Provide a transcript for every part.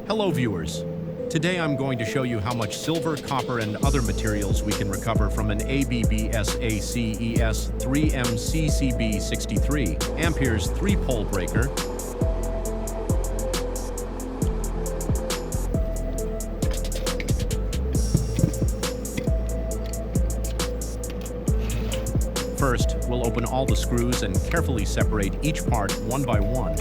Hello viewers. Today I'm going to show you how much silver, copper, and other materials we can recover from an ABB-SACES 3MCCB63 amperes 3-pole breaker. First, we'll open all the screws and carefully separate each part one by one.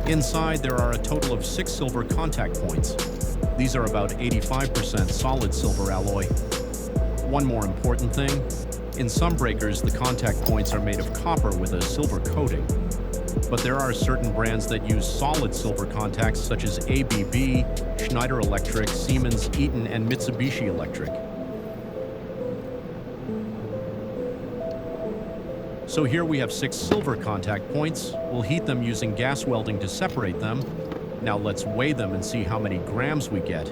Inside, there are a total of 6 silver contact points. These are about 85% solid silver alloy. One more important thing, in some breakers, the contact points are made of copper with a silver coating. But there are certain brands that use solid silver contacts such as ABB, Schneider Electric, Siemens, Eaton, and Mitsubishi Electric. So here we have 6 silver contact points. We'll heat them using gas welding to separate them. Now let's weigh them and see how many grams we get.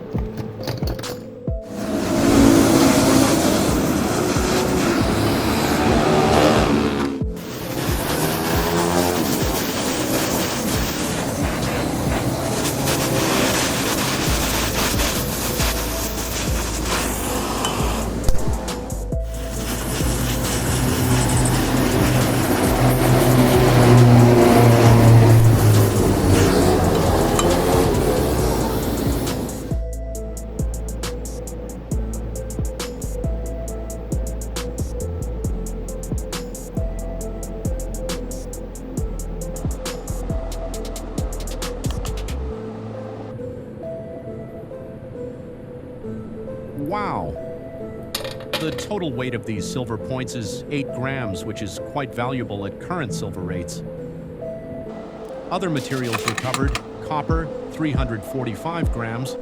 Wow! The total weight of these silver points is 8 grams, which is quite valuable at current silver rates. Other materials recovered: copper, 345 grams,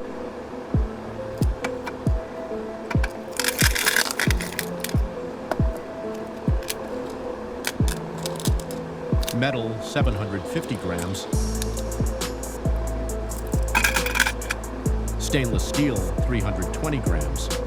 Metal, 750 grams. Stainless steel, 320 grams.